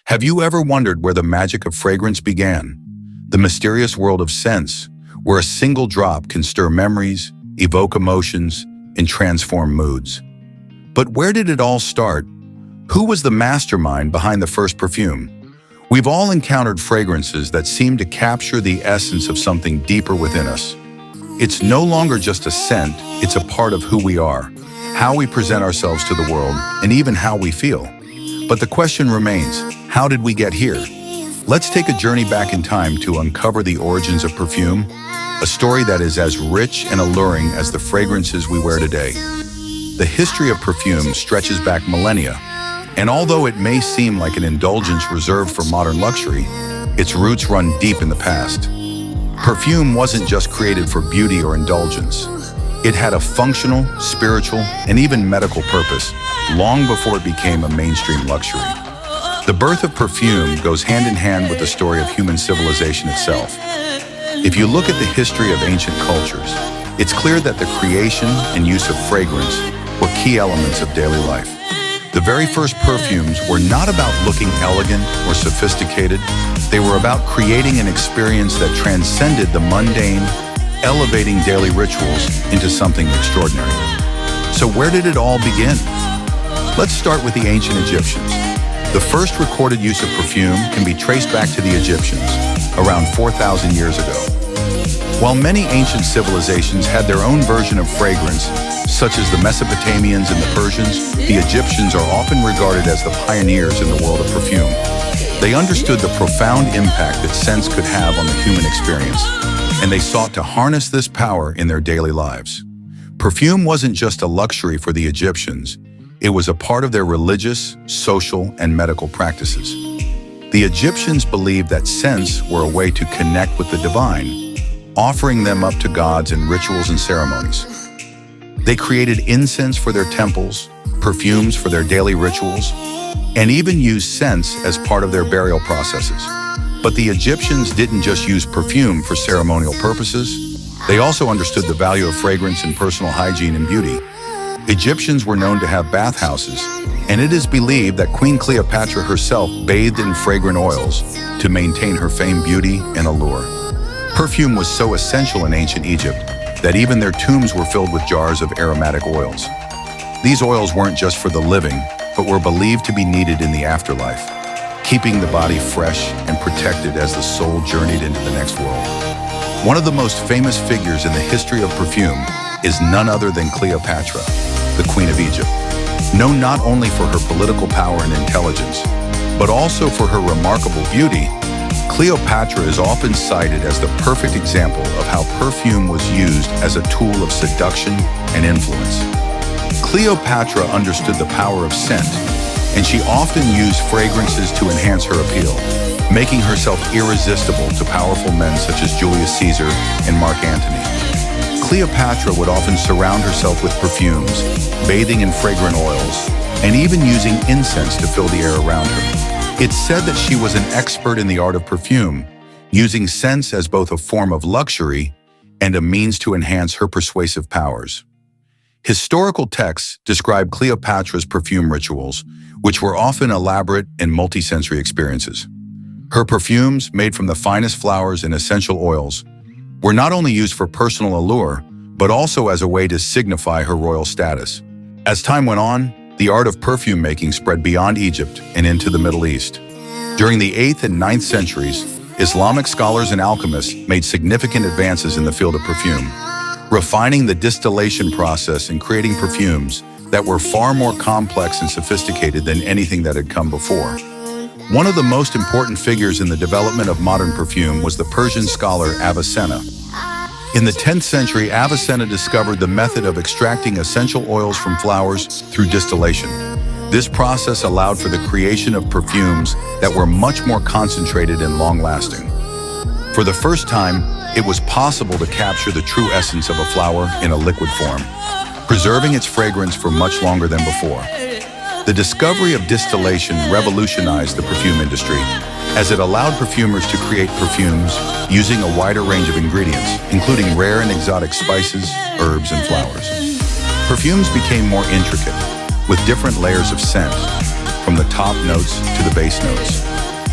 Have you ever wondered where the magic of fragrance began? The mysterious world of scents, where a single drop can stir memories, evoke emotions, and transform moods. But where did it all start? Who was the mastermind behind the first perfume? We've all encountered fragrances that seem to capture the essence of something deeper within us. It's no longer just a scent, it's a part of who we are, how we present ourselves to the world, and even how we feel. But the question remains, how did we get here? Let's take a journey back in time to uncover the origins of perfume, a story that is as rich and alluring as the fragrances we wear today. The history of perfume stretches back millennia, and although it may seem like an indulgence reserved for modern luxury, its roots run deep in the past. Perfume wasn't just created for beauty or indulgence. It had a functional, spiritual, and even medical purpose long before it became a mainstream luxury. The birth of perfume goes hand in hand with the story of human civilization itself. If you look at the history of ancient cultures, it's clear that the creation and use of fragrance were key elements of daily life. The very first perfumes were not about looking elegant or sophisticated. They were about creating an experience that transcended the mundane, elevating daily rituals into something extraordinary. So where did it all begin? Let's start with the ancient Egyptians. The first recorded use of perfume can be traced back to the Egyptians, around 4,000 years ago. While many ancient civilizations had their own version of fragrance, such as the Mesopotamians and the Persians, the Egyptians are often regarded as the pioneers in the world of perfume. They understood the profound impact that scents could have on the human experience, and they sought to harness this power in their daily lives. Perfume wasn't just a luxury for the Egyptians, it was a part of their religious, social, and medical practices. The Egyptians believed that scents were a way to connect with the divine, offering them up to gods in rituals and ceremonies. They created incense for their temples, perfumes for their daily rituals, and even used scents as part of their burial processes. But the Egyptians didn't just use perfume for ceremonial purposes. They also understood the value of fragrance in personal hygiene and beauty. Egyptians were known to have bathhouses, and it is believed that Queen Cleopatra herself bathed in fragrant oils to maintain her famed beauty and allure. Perfume was so essential in ancient Egypt that even their tombs were filled with jars of aromatic oils. These oils weren't just for the living, but were believed to be needed in the afterlife, keeping the body fresh and protected as the soul journeyed into the next world. One of the most famous figures in the history of perfume is none other than Cleopatra, the Queen of Egypt. Known not only for her political power and intelligence, but also for her remarkable beauty, Cleopatra is often cited as the perfect example of how perfume was used as a tool of seduction and influence. Cleopatra understood the power of scent, and she often used fragrances to enhance her appeal, making herself irresistible to powerful men such as Julius Caesar and Mark Antony. Cleopatra would often surround herself with perfumes, bathing in fragrant oils, and even using incense to fill the air around her. It's said that she was an expert in the art of perfume, using scents as both a form of luxury and a means to enhance her persuasive powers. Historical texts describe Cleopatra's perfume rituals, which were often elaborate and multi-sensory experiences. Her perfumes, made from the finest flowers and essential oils, were not only used for personal allure, but also as a way to signify her royal status. As time went on, the art of perfume making spread beyond Egypt and into the Middle East. During the 8th and 9th centuries, Islamic scholars and alchemists made significant advances in the field of perfume, refining the distillation process and creating perfumes that were far more complex and sophisticated than anything that had come before. One of the most important figures in the development of modern perfume was the Persian scholar Avicenna. In the 10th century, Avicenna discovered the method of extracting essential oils from flowers through distillation. This process allowed for the creation of perfumes that were much more concentrated and long-lasting. For the first time, it was possible to capture the true essence of a flower in a liquid form, preserving its fragrance for much longer than before. The discovery of distillation revolutionized the perfume industry, as it allowed perfumers to create perfumes using a wider range of ingredients, including rare and exotic spices, herbs, and flowers. Perfumes became more intricate, with different layers of scent, from the top notes to the base notes,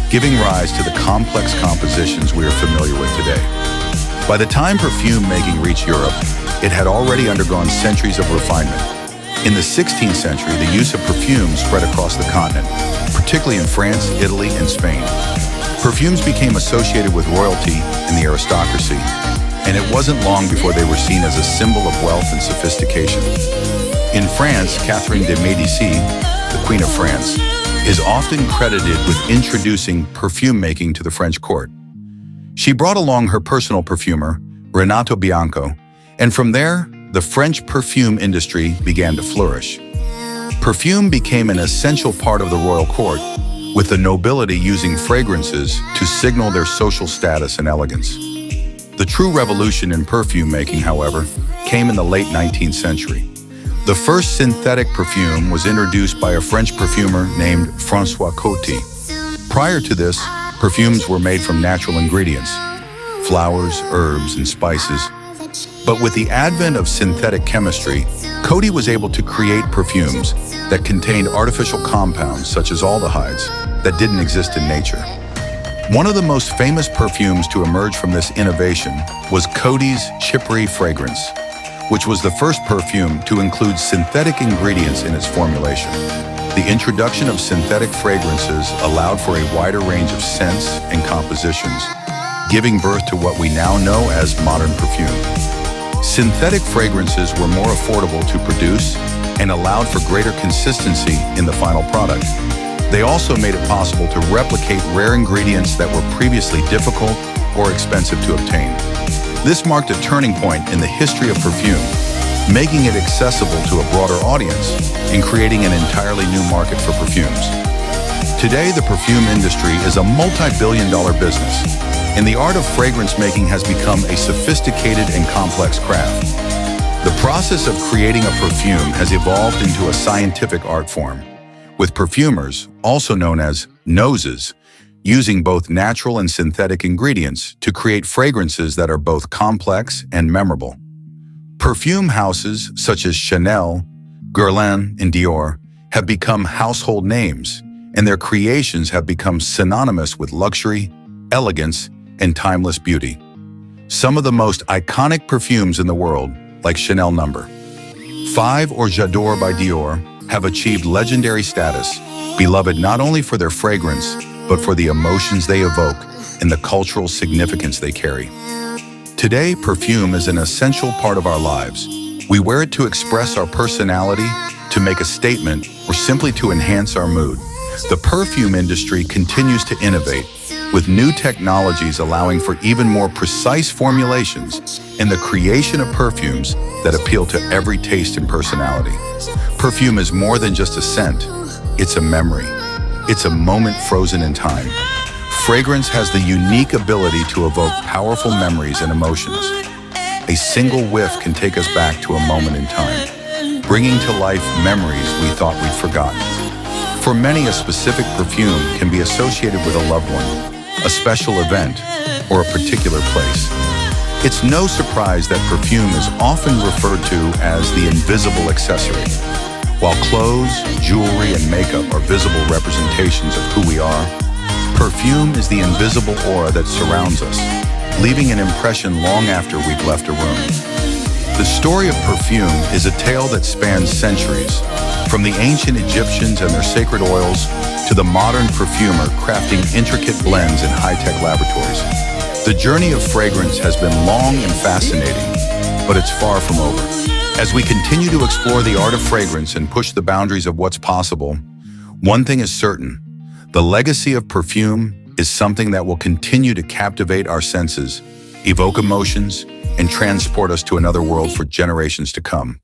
giving rise to the complex compositions we are familiar with today. By the time perfume making reached Europe, it had already undergone centuries of refinement. In the 16th century, the use of perfume spread across the continent, particularly in France, Italy, and Spain. Perfumes became associated with royalty and the aristocracy, and it wasn't long before they were seen as a symbol of wealth and sophistication. In France, Catherine de Medici, the Queen of France, is often credited with introducing perfume making to the French court. She brought along her personal perfumer, Renato Bianco, and from there, the French perfume industry began to flourish. Perfume became an essential part of the royal court, with the nobility using fragrances to signal their social status and elegance. The true revolution in perfume making, however, came in the late 19th century. The first synthetic perfume was introduced by a French perfumer named François Coty. Prior to this, perfumes were made from natural ingredients, flowers, herbs, and spices. But with the advent of synthetic chemistry, Coty was able to create perfumes that contained artificial compounds such as aldehydes that didn't exist in nature. One of the most famous perfumes to emerge from this innovation was Coty's Chippery fragrance, which was the first perfume to include synthetic ingredients in its formulation. The introduction of synthetic fragrances allowed for a wider range of scents and compositions, giving birth to what we now know as modern perfume. Synthetic fragrances were more affordable to produce and allowed for greater consistency in the final product. They also made it possible to replicate rare ingredients that were previously difficult or expensive to obtain. This marked a turning point in the history of perfume, making it accessible to a broader audience and creating an entirely new market for perfumes. Today, the perfume industry is a multi-billion-dollar business, and the art of fragrance making has become a sophisticated and complex craft. The process of creating a perfume has evolved into a scientific art form, with perfumers, also known as noses, using both natural and synthetic ingredients to create fragrances that are both complex and memorable. Perfume houses such as Chanel, Guerlain, and Dior have become household names, and their creations have become synonymous with luxury, elegance, and timeless beauty. Some of the most iconic perfumes in the world, like Chanel No. 5 or J'adore by Dior, have achieved legendary status, beloved not only for their fragrance, but for the emotions they evoke and the cultural significance they carry. Today, perfume is an essential part of our lives. We wear it to express our personality, to make a statement, or simply to enhance our mood. The perfume industry continues to innovate, with new technologies allowing for even more precise formulations and the creation of perfumes that appeal to every taste and personality. Perfume is more than just a scent. It's a memory. It's a moment frozen in time. Fragrance has the unique ability to evoke powerful memories and emotions. A single whiff can take us back to a moment in time, bringing to life memories we thought we'd forgotten. For many, a specific perfume can be associated with a loved one, a special event, or a particular place. It's no surprise that perfume is often referred to as the invisible accessory. While clothes, jewelry, and makeup are visible representations of who we are, perfume is the invisible aura that surrounds us, leaving an impression long after we've left a room. The story of perfume is a tale that spans centuries, from the ancient Egyptians and their sacred oils to the modern perfumer crafting intricate blends in high-tech laboratories. The journey of fragrance has been long and fascinating, but it's far from over. As we continue to explore the art of fragrance and push the boundaries of what's possible, one thing is certain: the legacy of perfume is something that will continue to captivate our senses, evoke emotions, and transport us to another world for generations to come.